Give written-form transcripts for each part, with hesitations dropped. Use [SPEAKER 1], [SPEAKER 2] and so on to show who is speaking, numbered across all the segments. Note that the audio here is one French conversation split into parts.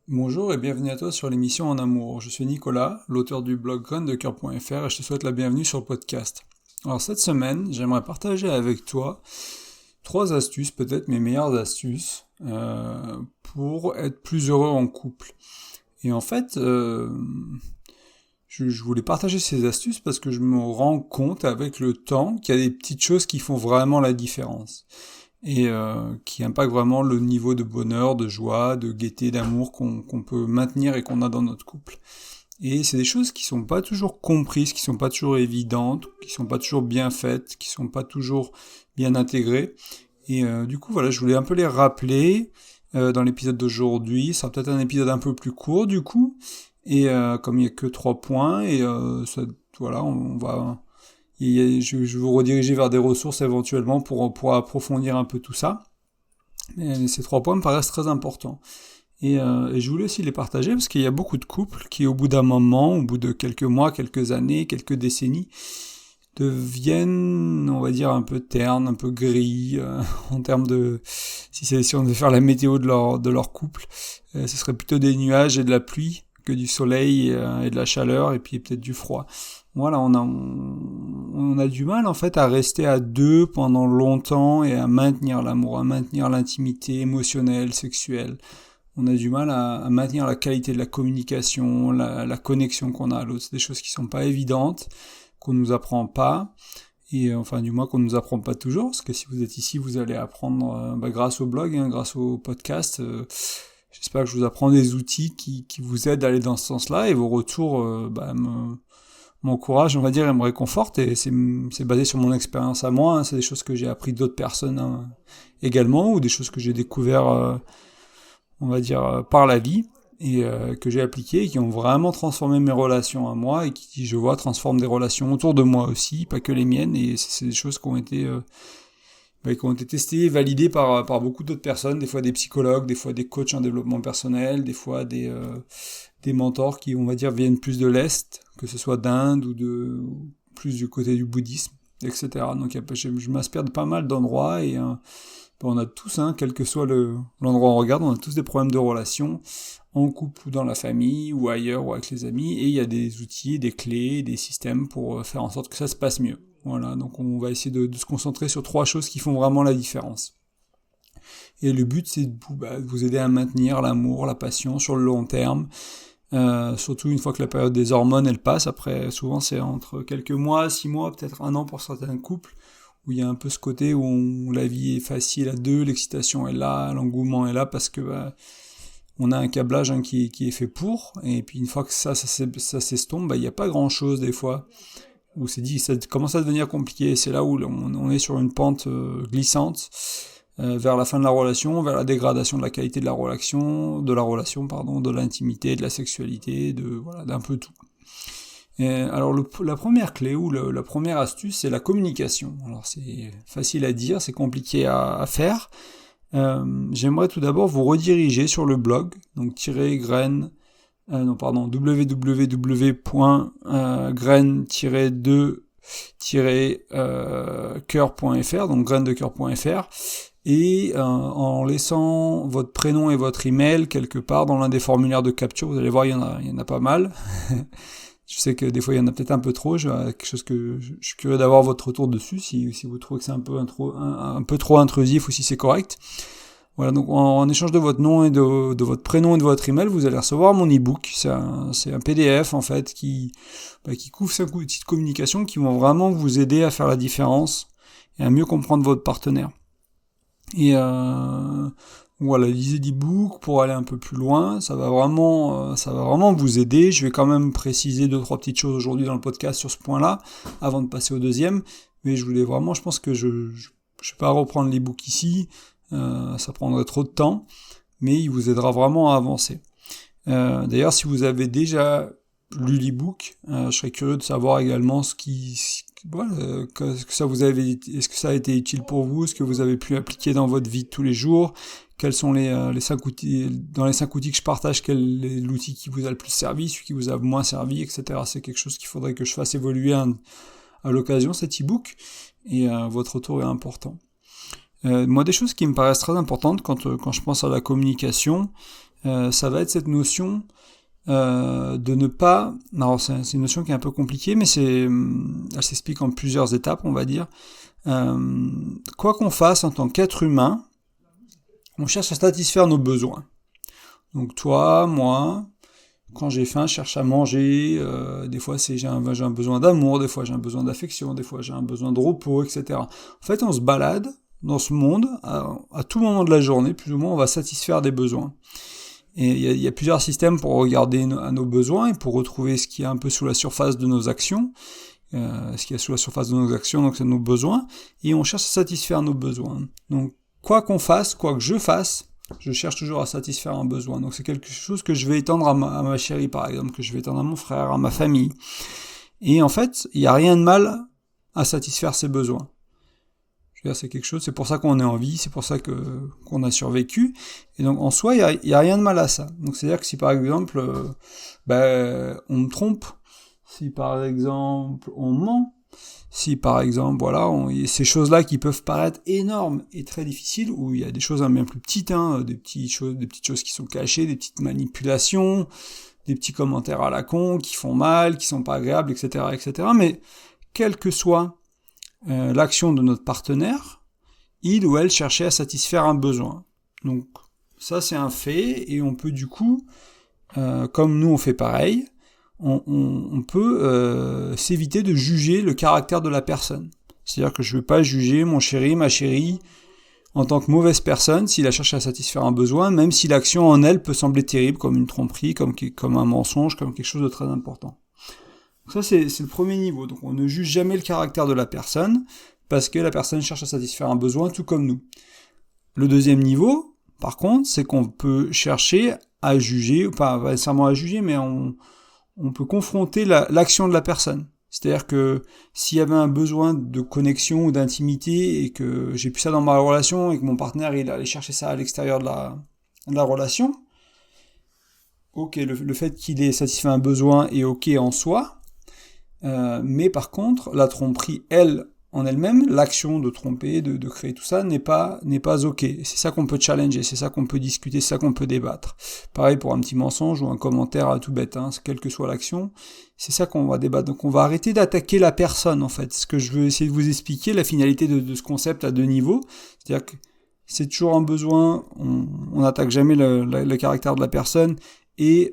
[SPEAKER 1] Bonjour et bienvenue à toi sur l'émission En Amour. Je suis Nicolas, l'auteur du blog graindecoeur.fr et je te souhaite la bienvenue sur le podcast. Alors cette semaine, j'aimerais partager avec toi 3 astuces, peut-être mes meilleures astuces, pour être plus heureux en couple. Et en fait, je voulais partager ces astuces parce que je me rends compte avec le temps qu'il y a des petites choses qui font vraiment la différence et qui impacte vraiment le niveau de bonheur, de joie, de gaieté, d'amour qu'on peut maintenir et qu'on a dans notre couple. Et c'est des choses qui sont pas toujours comprises, qui sont pas toujours évidentes, qui sont pas toujours bien faites, qui sont pas toujours bien intégrées. Et du coup, voilà, je voulais un peu les rappeler dans l'épisode d'aujourd'hui. Ça sera peut-être un épisode un peu plus court, du coup. Et comme il y a que 3 points, et voilà, on va je vais vous rediriger vers des ressources éventuellement pour approfondir un peu tout ça. Mais ces 3 points me paraissent très importants. Et je voulais aussi les partager parce qu'il y a beaucoup de couples qui, au bout d'un moment, au bout de quelques mois, quelques années, quelques décennies, deviennent, on va dire, un peu ternes, un peu gris, en termes de... Si on devait faire la météo de leur couple, ce serait plutôt des nuages et de la pluie que du soleil et de la chaleur et puis peut-être du froid. Voilà, on a du mal en fait à rester à deux pendant longtemps et à maintenir l'amour, à maintenir l'intimité émotionnelle, sexuelle. On a du mal à maintenir la qualité de la communication, la connexion qu'on a à l'autre. C'est des choses qui sont pas évidentes, qu'on nous apprend pas, et enfin du moins qu'on nous apprend pas toujours, parce que si vous êtes ici, vous allez apprendre grâce au blog, grâce au podcast. J'espère que je vous apprends des outils qui vous aident à aller dans ce sens-là, et vos retours m'encouragent, on va dire, et me réconfortent, et c'est basé sur mon expérience à moi, c'est des choses que j'ai appris d'autres personnes également, ou des choses que j'ai découvert, on va dire, par la vie, et que j'ai appliquées, et qui ont vraiment transformé mes relations à moi, et qui, je vois, transforment des relations autour de moi aussi, pas que les miennes, et c'est des choses qui ont été testées et validées par beaucoup d'autres personnes, des fois des psychologues, des fois des coachs en développement personnel, des fois des mentors qui, on va dire, viennent plus de l'Est, que ce soit d'Inde ou plus du côté du bouddhisme, etc. Donc je m'inspire de pas mal d'endroits et on a tous, quel que soit l'endroit où on regarde, on a tous des problèmes de relations, en couple ou dans la famille, ou ailleurs, ou avec les amis, et il y a des outils, des clés, des systèmes pour faire en sorte que ça se passe mieux. Voilà, donc on va essayer de se concentrer sur 3 choses qui font vraiment la différence. Et le but, c'est de vous aider à maintenir l'amour, la passion sur le long terme, surtout une fois que la période des hormones, elle passe. Après, souvent, c'est entre quelques mois, 6 mois, peut-être un an pour certains couples, où il y a un peu ce côté où la vie est facile à deux, l'excitation est là, l'engouement est là, parce que on a un câblage qui est fait pour, et puis une fois que ça s'estompe, il n'y a pas grand-chose des fois, où c'est dit, ça commence à devenir compliqué, c'est là où on est sur une pente glissante, vers la fin de la relation, vers la dégradation de la qualité de la relation, pardon, de l'intimité, de la sexualité, voilà, d'un peu tout. Alors la première clé ou la première astuce, c'est la communication. Alors c'est facile à dire, c'est compliqué à faire. J'aimerais tout d'abord vous rediriger sur le blog, donc www.graine-2-coeur.fr, donc graindecoeur.fr, et en laissant votre prénom et votre email quelque part dans l'un des formulaires de capture, vous allez voir, il y en a pas mal. Je sais que des fois il y en a peut-être un peu trop, quelque chose que je suis curieux d'avoir votre retour dessus, si vous trouvez que c'est un peu trop intrusif ou si c'est correct. Voilà, donc en échange de votre nom et de votre prénom et de votre email, vous allez recevoir mon e-book. C'est un PDF en fait qui couvre 5 outils de communication qui vont vraiment vous aider à faire la différence et à mieux comprendre votre partenaire. Et voilà, lisez l'e-book pour aller un peu plus loin, ça va vraiment vous aider. Je vais quand même préciser 2-3 petites choses aujourd'hui dans le podcast sur ce point-là, avant de passer au deuxième, mais je pense que je vais pas reprendre l'e-book ici, ça prendrait trop de temps, mais il vous aidera vraiment à avancer. D'ailleurs, si vous avez déjà lu l'e-book, je serais curieux de savoir également est-ce que ça a été utile pour vous, ce que vous avez pu appliquer dans votre vie de tous les jours, quels sont les 5 outils, dans les 5 outils que je partage, quel est l'outil qui vous a le plus servi, celui qui vous a moins servi, etc. C'est quelque chose qu'il faudrait que je fasse évoluer à l'occasion, cet e-book, et votre retour est important. Moi, des choses qui me paraissent très importantes quand je pense à la communication, ça va être cette notion de ne pas... Alors c'est une notion qui est un peu compliquée, mais elle s'explique en plusieurs étapes, on va dire. Quoi qu'on fasse en tant qu'être humain, on cherche à satisfaire nos besoins. Donc toi, moi, quand j'ai faim, je cherche à manger. Des fois, j'ai un besoin d'amour, des fois j'ai un besoin d'affection, des fois j'ai un besoin de repos, etc. En fait, on se balade dans ce monde, à tout moment de la journée, plus ou moins, on va satisfaire des besoins. Et il y a plusieurs systèmes pour regarder à nos besoins et pour retrouver ce qui est un peu sous la surface de nos actions. Ce qui est sous la surface de nos actions, donc c'est nos besoins. Et on cherche à satisfaire nos besoins. Donc, quoi qu'on fasse, quoi que je fasse, je cherche toujours à satisfaire un besoin. Donc c'est quelque chose que je vais étendre à ma chérie, par exemple, que je vais étendre à mon frère, à ma famille. Et en fait, il n'y a rien de mal à satisfaire ses besoins. Je veux dire, c'est quelque chose, c'est pour ça qu'on est en vie, c'est pour ça qu'on a survécu. Et donc en soi, il y a rien de mal à ça. Donc c'est-à-dire que si par exemple, on me trompe, si par exemple on ment, si par exemple, voilà, ces choses-là qui peuvent paraître énormes et très difficiles, où il y a des choses bien plus petites, des petites choses qui sont cachées, des petites manipulations, des petits commentaires à la con, qui font mal, qui sont pas agréables, etc., etc. Mais quelle que soit l'action de notre partenaire, il ou elle cherchait à satisfaire un besoin. Donc ça c'est un fait, et on peut du coup, comme nous on fait pareil, on peut s'éviter de juger le caractère de la personne. C'est-à-dire que je ne veux pas juger mon chéri, ma chérie, en tant que mauvaise personne s'il a cherché à satisfaire un besoin, même si l'action en elle peut sembler terrible, comme une tromperie, comme un mensonge, comme quelque chose de très important. Donc ça, c'est le premier niveau. Donc on ne juge jamais le caractère de la personne, parce que la personne cherche à satisfaire un besoin, tout comme nous. Le deuxième niveau, par contre, c'est qu'on peut chercher à juger, pas nécessairement à juger, mais on peut confronter l'action de la personne. C'est-à-dire que s'il y avait un besoin de connexion ou d'intimité et que j'ai plus ça dans ma relation et que mon partenaire il allait chercher ça à l'extérieur de la relation, ok, le fait qu'il ait satisfait un besoin est ok en soi, mais par contre, la tromperie, elle, en elle-même, l'action de tromper, de créer tout ça, n'est pas ok. C'est ça qu'on peut challenger, c'est ça qu'on peut discuter, c'est ça qu'on peut débattre. Pareil pour un petit mensonge ou un commentaire tout bête, quelle que soit l'action, c'est ça qu'on va débattre. Donc on va arrêter d'attaquer la personne, en fait. Ce que je veux essayer de vous expliquer, la finalité de ce concept à deux niveaux, c'est-à-dire que c'est toujours un besoin, on n'attaque jamais le caractère de la personne, et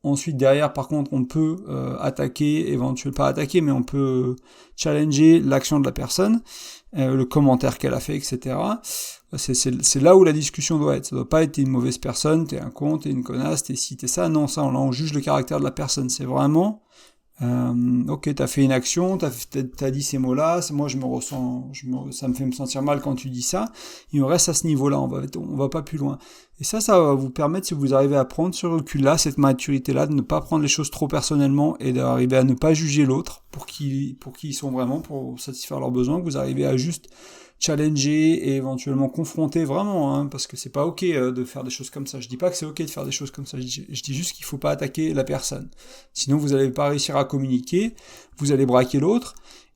[SPEAKER 1] ensuite, derrière, par contre, on peut attaquer, éventuellement pas attaquer, mais on peut challenger l'action de la personne, le commentaire qu'elle a fait, etc. C'est là où la discussion doit être. Ça doit pas être t'es une mauvaise personne, t'es un con, t'es une connasse, t'es ci, t'es ça. Non, ça, là, on juge le caractère de la personne. C'est vraiment, ok, t'as fait une action, t'as dit ces mots-là, moi ça me fait me sentir mal quand tu dis ça, et on reste à ce niveau-là, on va pas plus loin. Et ça va vous permettre, si vous arrivez à prendre ce recul-là, cette maturité-là, de ne pas prendre les choses trop personnellement et d'arriver à ne pas juger l'autre pour qui ils sont vraiment, pour satisfaire leurs besoins, que vous arrivez à juste challenger et éventuellement confronter vraiment, parce que c'est pas ok de faire des choses comme ça. Je dis pas que c'est ok de faire des choses comme ça, je dis juste qu'il faut pas attaquer la personne. Sinon vous allez pas réussir à communiquer, vous allez braquer l'autre,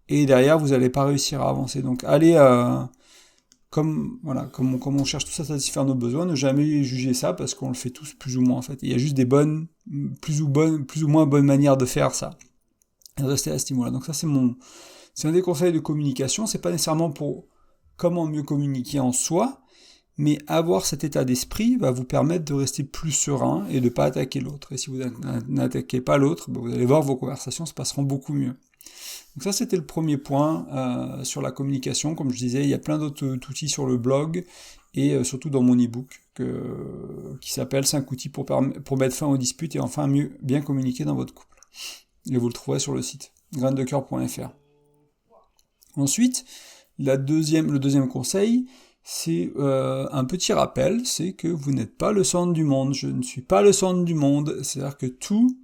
[SPEAKER 1] et derrière vous allez pas réussir à avancer. Donc allez, comme on cherche tous à satisfaire nos besoins, ne jamais juger ça, parce qu'on le fait tous plus ou moins en fait. Il y a juste des plus ou moins bonnes manières de faire ça. Et rester à ce niveau-là. Donc ça c'est un des conseils de communication, c'est pas nécessairement pour comment mieux communiquer en soi, mais avoir cet état d'esprit va vous permettre de rester plus serein et de ne pas attaquer l'autre. Et si vous n'attaquez pas l'autre, vous allez voir, vos conversations se passeront beaucoup mieux. Donc ça, c'était le premier point sur la communication. Comme je disais, il y a plein d'autres outils sur le blog et surtout dans mon e-book qui s'appelle 5 outils pour mettre fin aux disputes et enfin bien communiquer dans votre couple. Et vous le trouverez sur le site graindecoeur.fr. Ensuite, le deuxième conseil, c'est un petit rappel, c'est que vous n'êtes pas le centre du monde. Je ne suis pas le centre du monde. C'est-à-dire que tout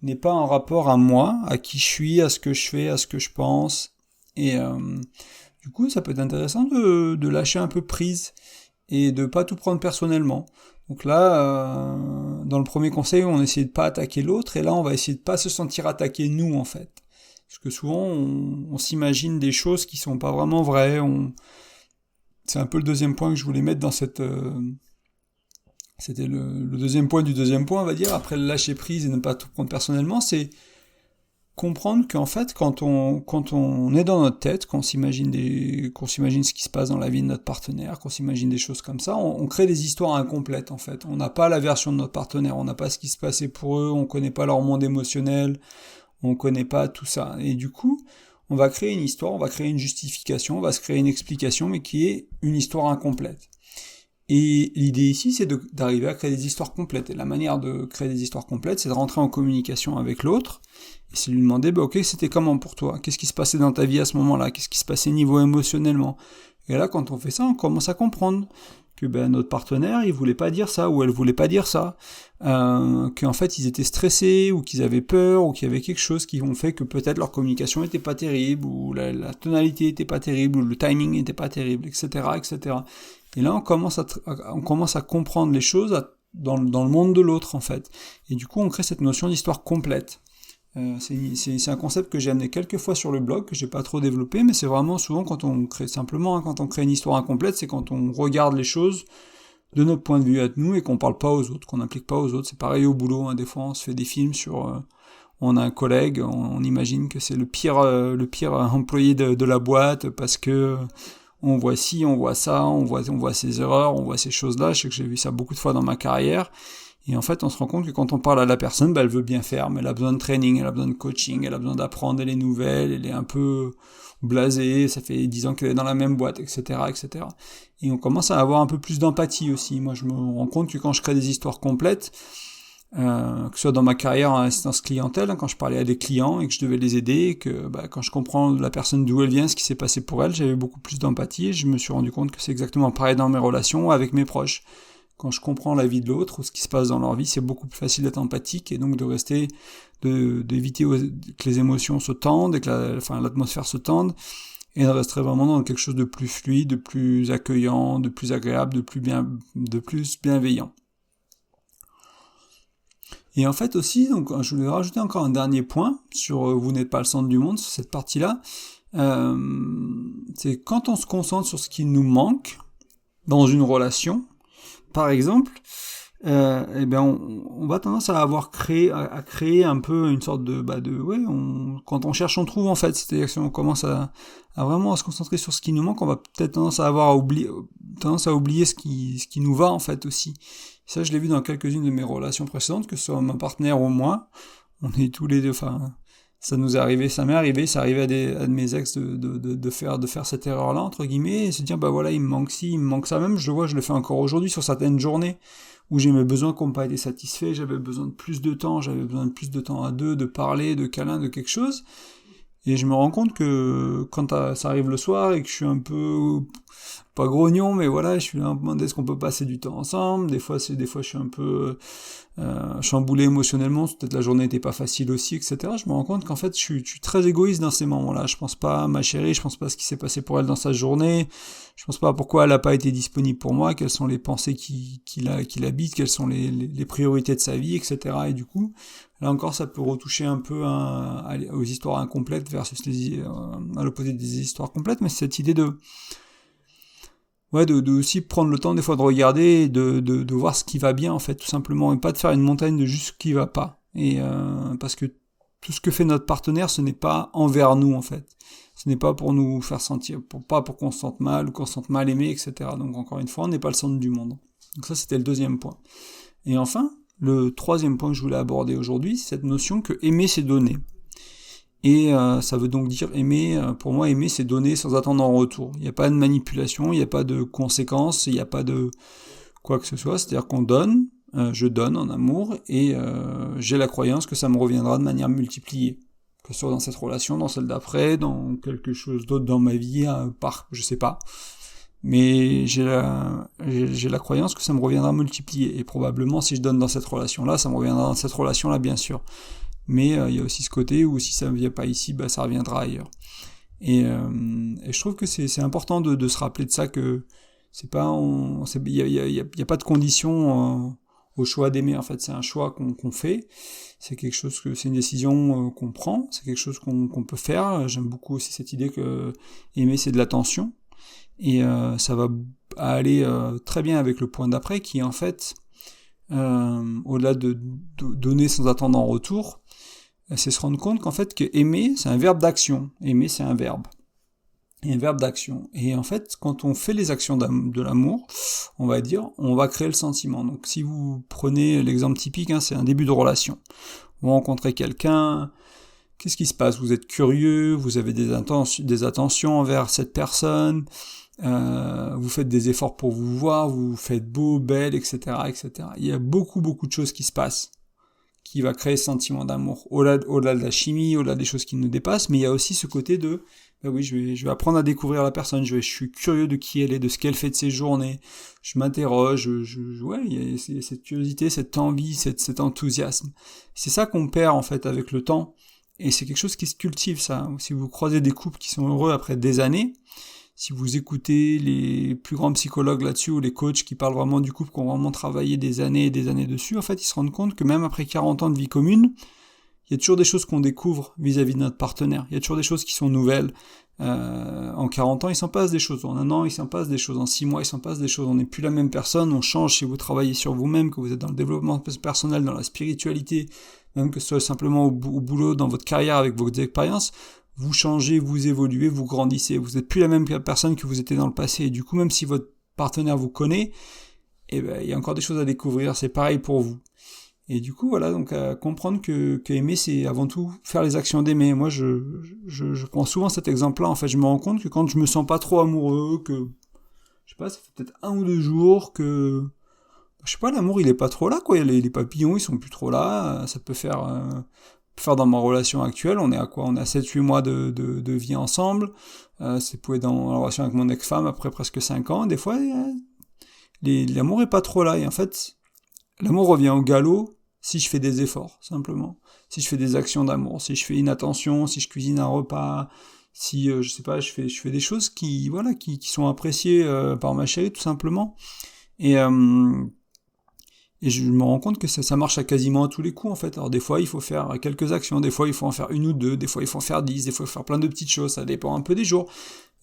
[SPEAKER 1] n'est pas en rapport à moi, à qui je suis, à ce que je fais, à ce que je pense. Et du coup, ça peut être intéressant de lâcher un peu prise et de pas tout prendre personnellement. Donc là, dans le premier conseil, on essayait de pas attaquer l'autre, et là, on va essayer de pas se sentir attaqué nous, en fait. Parce que souvent, on s'imagine des choses qui sont pas vraiment vraies. C'est un peu le deuxième point que je voulais mettre dans C'était le deuxième point du deuxième point, on va dire, après le lâcher prise et ne pas tout prendre personnellement, c'est comprendre qu'en fait, quand on est dans notre tête, qu'on s'imagine ce qui se passe dans la vie de notre partenaire, qu'on s'imagine des choses comme ça, on crée des histoires incomplètes, en fait. On n'a pas la version de notre partenaire, on n'a pas ce qui se passait pour eux, on connaît pas leur monde émotionnel, on connaît pas tout ça. Et du coup, on va créer une histoire, on va créer une justification, on va se créer une explication, mais qui est une histoire incomplète. Et l'idée ici, c'est d'arriver à créer des histoires complètes. Et la manière de créer des histoires complètes, c'est de rentrer en communication avec l'autre, et c'est lui demander, ok, c'était comment pour toi? Qu'est-ce qui se passait dans ta vie à ce moment-là? Qu'est-ce qui se passait niveau émotionnellement? Et là, quand on fait ça, on commence à comprendre que notre partenaire, il voulait pas dire ça, ou elle voulait pas dire ça, qu'en fait, ils étaient stressés, ou qu'ils avaient peur, ou qu'il y avait quelque chose qui ont fait que peut-être leur communication était pas terrible, ou la tonalité était pas terrible, ou le timing était pas terrible, etc., etc. Et là, on commence à comprendre les choses dans le monde de l'autre, en fait. Et du coup, on crée cette notion d'histoire complète. C'est un concept que j'ai amené quelques fois sur le blog, que j'ai pas trop développé, mais c'est vraiment souvent quand on crée une histoire incomplète, c'est quand on regarde les choses de notre point de vue à nous et qu'on parle pas aux autres, qu'on n'implique pas aux autres. C'est pareil au boulot, hein, des fois on se fait des films sur... on a un collègue, on imagine que c'est le pire employé de la boîte parce que on voit ci, on voit ça, on voit ses erreurs, on voit ces choses-là. Je sais que j'ai vu ça beaucoup de fois dans ma carrière. Et en fait, on se rend compte que quand on parle à la personne, elle veut bien faire, mais elle a besoin de training, elle a besoin de coaching, elle a besoin d'apprendre les nouvelles, elle est un peu blasée, ça fait 10 ans qu'elle est dans la même boîte, etc., etc. Et on commence à avoir un peu plus d'empathie aussi. Moi, je me rends compte que quand je crée des histoires complètes, que ce soit dans ma carrière en assistance clientèle, quand je parlais à des clients et que je devais les aider, que quand je comprends la personne d'où elle vient, ce qui s'est passé pour elle, j'avais beaucoup plus d'empathie et je me suis rendu compte que c'est exactement pareil dans mes relations avec mes proches. Quand je comprends la vie de l'autre ou ce qui se passe dans leur vie, c'est beaucoup plus facile d'être empathique et donc d'éviter que les émotions se tendent et que l'atmosphère se tende et de rester vraiment dans quelque chose de plus fluide, de plus accueillant, de plus agréable, de plus bienveillant. Et en fait aussi, donc je voulais rajouter encore un dernier point sur vous n'êtes pas le centre du monde, sur cette partie-là. C'est quand on se concentre sur ce qui nous manque dans une relation, par exemple, on va tendance à créer un peu une sorte quand on cherche, on trouve en fait. C'est-à-dire que si on commence à vraiment à se concentrer sur ce qui nous manque, on va peut-être tendance à oublier ce qui nous va en fait aussi. Ça, je l'ai vu dans quelques-unes de mes relations précédentes, que ce soit ma partenaire ou moi, on est tous les deux, ça nous est arrivé, ça m'est arrivé, ça arrivait à de mes ex de faire cette erreur-là, entre guillemets, et se dire, il me manque ci, il me manque ça, même, je le fais encore aujourd'hui sur certaines journées, où j'ai mes besoins qui n'ont pas été satisfaits, j'avais besoin de plus de temps, à deux, de parler, de câlin, de quelque chose, et je me rends compte que quand ça arrive le soir et que je suis un peu pas grognon, mais voilà, je suis là à me demander est-ce qu'on peut passer du temps ensemble. Des fois je suis un peu chamboulé émotionnellement, peut-être la journée n'était pas facile aussi, etc. Je me rends compte qu'en fait, je suis très égoïste dans ces moments-là. Je pense pas à ma chérie, je pense pas à ce qui s'est passé pour elle dans sa journée, je pense pas à pourquoi elle a pas été disponible pour moi, quelles sont les pensées qui l'habitent, quelles sont les priorités de sa vie, etc. Et du coup, là encore, ça peut retoucher un peu aux histoires incomplètes versus à l'opposé des histoires complètes, mais c'est cette idée de aussi prendre le temps des fois de regarder et de voir ce qui va bien en fait, tout simplement, et pas de faire une montagne de juste ce qui va pas. Et parce que tout ce que fait notre partenaire, ce n'est pas envers nous en fait. Ce n'est pas pour nous faire sentir, pas pour qu'on se sente mal ou qu'on se sente mal aimé, etc. Donc encore une fois, on n'est pas le centre du monde. Donc ça, c'était le deuxième point. Et enfin, le troisième point que je voulais aborder aujourd'hui, c'est cette notion que aimer, c'est donner. Et ça veut donc dire pour moi, aimer, c'est donner sans attendre en retour. Il n'y a pas de manipulation, il n'y a pas de conséquences, il n'y a pas de quoi que ce soit. C'est-à-dire qu'on donne, je donne en amour, et j'ai la croyance que ça me reviendra de manière multipliée. Que ce soit dans cette relation, dans celle d'après, dans quelque chose d'autre dans ma vie, je sais pas. Mais j'ai la croyance que ça me reviendra multiplié. Et probablement, si je donne dans cette relation-là, ça me reviendra dans cette relation-là, bien sûr. Mais il y a aussi ce côté où si ça ne vient pas ici, ça reviendra ailleurs. Et je trouve que c'est important de se rappeler de ça, que c'est pas, il y a pas de condition au choix d'aimer. En fait, c'est un choix qu'on fait. C'est une décision qu'on prend. C'est quelque chose qu'on peut faire. J'aime beaucoup aussi cette idée que aimer, c'est de l'attention. Et ça va aller très bien avec le point d'après, qui est en fait au-delà de donner sans attendre en retour, c'est se rendre compte qu'en fait, que aimer, c'est un verbe d'action. Aimer, c'est un verbe. Et un verbe d'action. Et en fait, quand on fait les actions de l'amour, on va dire, on va créer le sentiment. Donc si vous prenez l'exemple typique, c'est un début de relation. Vous rencontrez quelqu'un, qu'est-ce qui se passe? Vous êtes curieux, vous avez des attentions envers cette personne, vous faites des efforts pour vous voir, vous faites beau, belle, etc., etc. Il y a beaucoup de choses qui se passent, qui va créer ce sentiment d'amour. Au-delà de la chimie, au-delà des choses qui nous dépassent, mais il y a aussi ce côté de, oui, je vais apprendre à découvrir la personne, je suis curieux de qui elle est, de ce qu'elle fait de ses journées, je m'interroge, il y a cette curiosité, cette envie, cet enthousiasme. C'est ça qu'on perd, en fait, avec le temps, et c'est quelque chose qui se cultive, ça. Si vous croisez des couples qui sont heureux après des années, si vous écoutez les plus grands psychologues là-dessus, ou les coachs qui parlent vraiment du couple, qui ont vraiment travaillé des années et des années dessus, en fait, ils se rendent compte que même après 40 ans de vie commune, il y a toujours des choses qu'on découvre vis-à-vis de notre partenaire. Il y a toujours des choses qui sont nouvelles. En 40 ans, il s'en passe des choses. En un an, il s'en passe des choses. En 6 mois, il s'en passe des choses. On n'est plus la même personne. On change si vous travaillez sur vous-même, que vous êtes dans le développement personnel, dans la spiritualité, même que ce soit simplement au boulot, dans votre carrière, avec vos expériences. Vous changez, vous évoluez, vous grandissez. Vous n'êtes plus la même personne que vous étiez dans le passé. Et du coup, même si votre partenaire vous connaît, il y a encore des choses à découvrir. C'est pareil pour vous. Et du coup, voilà, donc comprendre que aimer, c'est avant tout faire les actions d'aimer. Moi, je prends souvent cet exemple-là. En fait, je me rends compte que quand je me sens pas trop amoureux, que, je sais pas, ça fait peut-être 1 ou 2 jours que, je sais pas, l'amour, il est pas trop là, quoi. Les papillons, ils sont plus trop là. Ça peut faire dans ma relation actuelle. On est à quoi? On est à 7-8 mois de vie ensemble. C'est pour être dans la relation avec mon ex-femme après presque 5 ans. Des fois, l'amour est pas trop là. Et en fait, l'amour revient au galop si je fais des efforts, simplement. Si je fais des actions d'amour, si je fais une attention, si je cuisine un repas, si, je sais pas, je fais des choses qui sont appréciées par ma chérie, tout simplement. Et je me rends compte que ça marche à quasiment à tous les coups, en fait. Alors des fois, il faut faire quelques actions, des fois, il faut en faire 1 ou 2, des fois, il faut en faire 10, des fois, il faut faire plein de petites choses, ça dépend un peu des jours.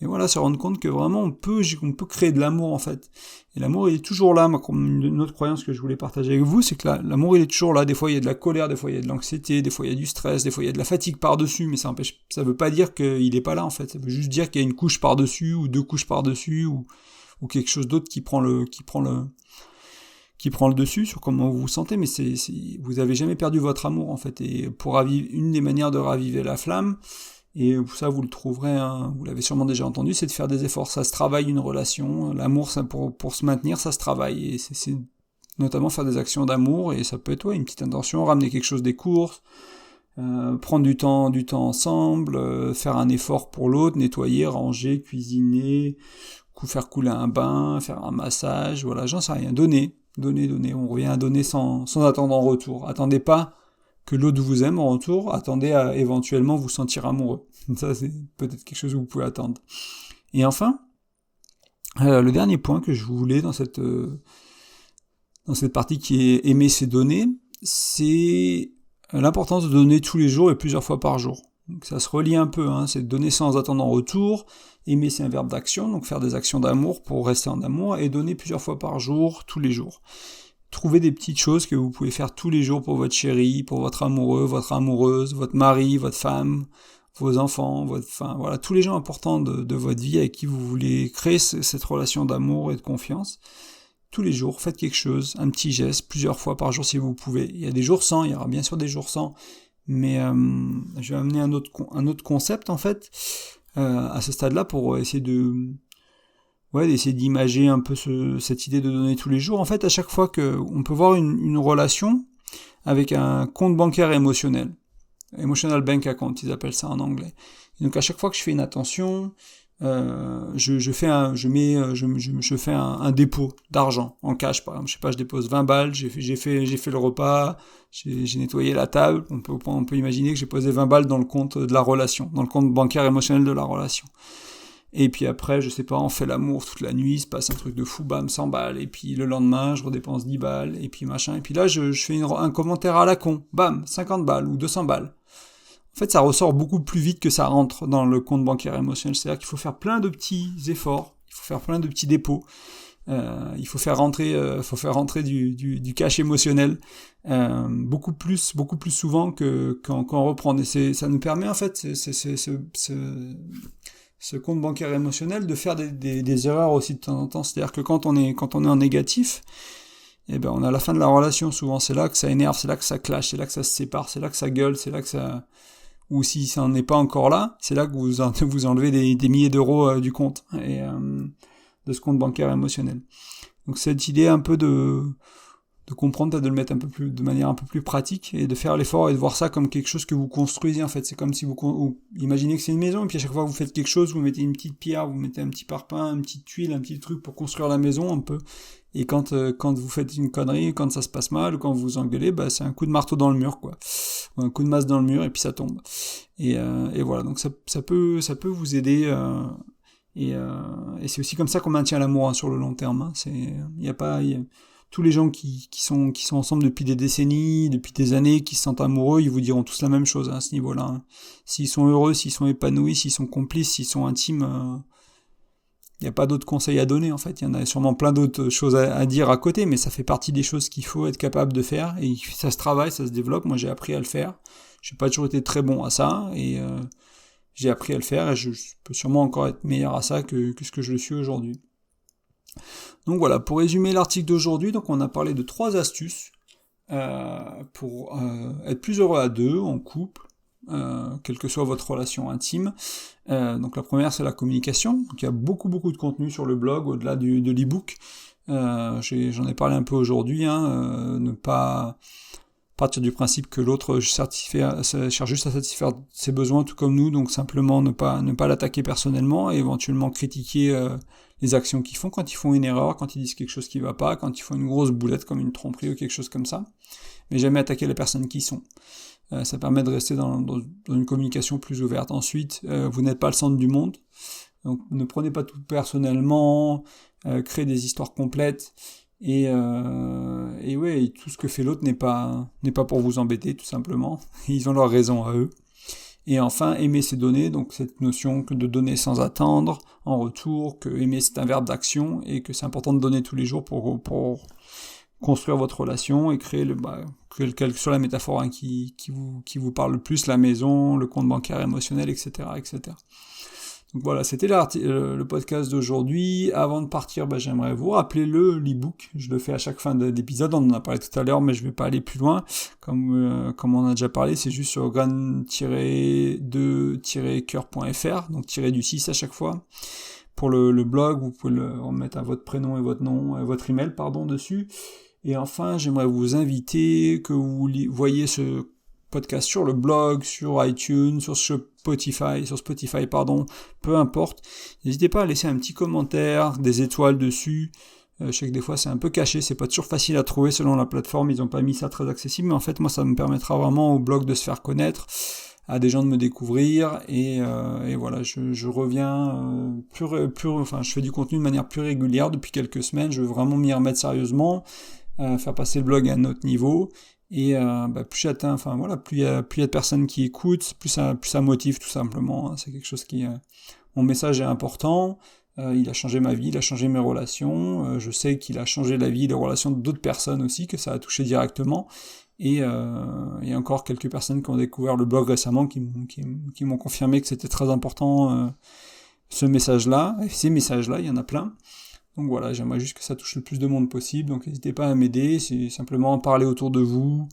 [SPEAKER 1] Et voilà, se rendre compte que vraiment, on peut créer de l'amour, en fait. Et l'amour, il est toujours là. Moi, comme une autre croyance que je voulais partager avec vous, c'est que l'amour, il est toujours là. Des fois, il y a de la colère, des fois, il y a de l'anxiété, des fois, il y a du stress, des fois, il y a de la fatigue par-dessus, mais ça veut pas dire qu'il est pas là, en fait. Ça veut juste dire qu'il y a une couche par-dessus, ou 2 couches par-dessus, ou quelque chose d'autre qui prend le dessus sur comment vous vous sentez, mais vous avez jamais perdu votre amour, en fait. Et une des manières de raviver la flamme, et ça vous le trouverez, vous l'avez sûrement déjà entendu, c'est de faire des efforts. Ça se travaille, une relation. L'amour, ça, pour se maintenir, ça se travaille. Et c'est notamment faire des actions d'amour, et ça peut être une petite intention, ramener quelque chose des courses, prendre du temps ensemble, faire un effort pour l'autre, nettoyer, ranger, cuisiner, faire couler un bain, faire un massage, voilà, j'en sais rien. Donner. On revient à donner sans attendre en retour. Attendez pas que l'autre vous aime en retour, attendez à éventuellement vous sentir amoureux. Ça, c'est peut-être quelque chose que vous pouvez attendre. Et enfin, le dernier point que je voulais dans cette partie qui est aimer, c'est donner, c'est l'importance de donner tous les jours et plusieurs fois par jour. Donc ça se relie un peu, c'est donner sans attendre en retour. Aimer, c'est un verbe d'action, donc faire des actions d'amour pour rester en amour, et donner plusieurs fois par jour, tous les jours. Trouvez des petites choses que vous pouvez faire tous les jours pour votre chérie, pour votre amoureux, votre amoureuse, votre mari, votre femme, vos enfants, voilà, tous les gens importants de votre vie avec qui vous voulez créer cette relation d'amour et de confiance. Tous les jours, faites quelque chose, un petit geste, plusieurs fois par jour si vous pouvez. Il y a des jours sans, il y aura bien sûr des jours sans, mais je vais amener un autre concept, en fait, à ce stade-là, pour essayer d'essayer d'imager un peu cette idée de donner tous les jours. En fait, à chaque fois qu'on peut voir une relation avec un compte bancaire émotionnel, emotional bank account, ils appellent ça en anglais. Et donc à chaque fois que je fais une attention, je fais un dépôt d'argent en cash, par exemple. Je sais pas, je dépose 20 balles, j'ai fait le repas, j'ai nettoyé la table. On peut imaginer que j'ai posé 20 balles dans le compte de la relation, dans le compte bancaire émotionnel de la relation. Et puis après, je sais pas, on fait l'amour toute la nuit, il se passe un truc de fou, bam, 100 balles, et puis le lendemain, je redépense 10 balles, et puis machin, et puis là, je fais un commentaire à la con, bam, 50 balles, ou 200 balles. En fait, ça ressort beaucoup plus vite que ça rentre dans le compte bancaire émotionnel, c'est-à-dire qu'il faut faire plein de petits efforts, il faut faire plein de petits dépôts, Il faut faire rentrer du cash émotionnel beaucoup plus souvent que quand on reprend. Et ça nous permet en fait ce compte bancaire émotionnel de faire des erreurs aussi de temps en temps. C'est-à-dire que quand on est en négatif, eh ben on a la fin de la relation souvent. C'est là que ça énerve, c'est là que ça clash, c'est là que ça se sépare, c'est là que ça gueule, c'est là que ça... Ou si ça n'en est pas encore là, c'est là que vous enlevez des milliers d'euros du compte et de ce compte bancaire émotionnel. Donc cette idée un peu de comprendre, de le mettre de manière un peu plus pratique et de faire l'effort et de voir ça comme quelque chose que vous construisez en fait. C'est comme si vous imaginez que c'est une maison et puis à chaque fois que vous faites quelque chose, vous mettez une petite pierre, vous mettez un petit parpaing, une petite tuile, un petit truc pour construire la maison un peu. Et quand vous faites une connerie, quand ça se passe mal, ou quand vous vous engueulez, bah c'est un coup de marteau dans le mur quoi, ou un coup de masse dans le mur et puis ça tombe. Et voilà, donc ça peut vous aider. Et c'est aussi comme ça qu'on maintient l'amour hein, sur le long terme. Hein. Tous les gens qui sont ensemble depuis des décennies, depuis des années, qui se sentent amoureux, ils vous diront tous la même chose hein, à ce niveau-là. Hein. S'ils sont heureux, s'ils sont épanouis, s'ils sont complices, s'ils sont intimes, il n'y a pas d'autres conseils à donner en fait. Il y en a sûrement plein d'autres choses à dire à côté, mais ça fait partie des choses qu'il faut être capable de faire. Et ça se travaille, ça se développe. Moi j'ai appris à le faire. J'ai pas toujours été très bon à ça, et j'ai appris à le faire, et je peux sûrement encore être meilleur à ça que ce que je le suis aujourd'hui. Donc voilà, pour résumer l'article d'aujourd'hui, donc on a parlé de 3 astuces pour être plus heureux à deux, en couple, quelle que soit votre relation intime. Donc la première, c'est la communication. Donc il y a beaucoup de contenu sur le blog, au-delà de l'e-book. J'en ai parlé un peu aujourd'hui, hein, ne pas partir du principe que l'autre cherche juste à satisfaire ses besoins tout comme nous, donc simplement ne pas l'attaquer personnellement et éventuellement critiquer les actions qu'ils font quand ils font une erreur, quand ils disent quelque chose qui va pas, quand ils font une grosse boulette comme une tromperie ou quelque chose comme ça, mais jamais attaquer les personnes qui sont. Ça permet de rester dans une communication plus ouverte. Ensuite, vous n'êtes pas le centre du monde, donc ne prenez pas tout personnellement, créez des histoires complètes, et ouais, tout ce que fait l'autre n'est pas pour vous embêter, tout simplement. Ils ont leur raison à eux. Et enfin, aimer c'est donner, donc cette notion de donner sans attendre en retour, que aimer c'est un verbe d'action, et que c'est important de donner tous les jours pour construire votre relation et créer quelle que soit la métaphore hein, qui vous parle le plus, la maison, le compte bancaire émotionnel, etc. etc. Donc voilà, c'était le podcast d'aujourd'hui. Avant de partir, j'aimerais vous rappeler l'e-book. Je le fais à chaque fin d'épisode, on en a parlé tout à l'heure, mais je vais pas aller plus loin. Comme on a déjà parlé, c'est juste sur gran-2-coeur.fr, donc tiré du 6 à chaque fois. Pour le blog, vous pouvez remettre à votre prénom et votre nom, votre email, dessus. Et enfin, j'aimerais vous inviter que vous voyez ce podcast sur le blog, sur iTunes, sur Spotify, peu importe. N'hésitez pas à laisser un petit commentaire, des étoiles dessus. Je sais que des fois c'est un peu caché, c'est pas toujours facile à trouver selon la plateforme, ils ont pas mis ça très accessible, mais en fait moi ça me permettra vraiment au blog de se faire connaître, à des gens de me découvrir, et voilà, je reviens je fais du contenu de manière plus régulière depuis quelques semaines, je veux vraiment m'y remettre sérieusement, faire passer le blog à un autre niveau. Et plus j'atteins, plus il y a de personnes qui écoutent, plus ça motive tout simplement. Hein. C'est quelque chose mon message est important. Il a changé ma vie, il a changé mes relations. Je sais qu'il a changé la vie et les relations d'autres personnes aussi, que ça a touché directement. Et il y a encore quelques personnes qui ont découvert le blog récemment, qui m'ont confirmé que c'était très important ce message-là. Et ces messages-là, il y en a plein. Donc voilà, j'aimerais juste que ça touche le plus de monde possible, donc n'hésitez pas à m'aider, c'est simplement parler autour de vous,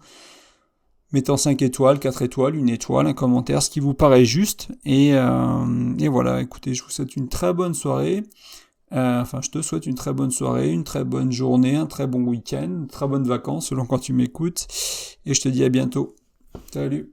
[SPEAKER 1] mettant 5 étoiles, 4 étoiles, 1 étoile, un commentaire, ce qui vous paraît juste, et voilà, écoutez, je vous souhaite une très bonne soirée, je te souhaite une très bonne soirée, une très bonne journée, un très bon week-end, une très bonne vacances selon quand tu m'écoutes, et je te dis à bientôt. Salut.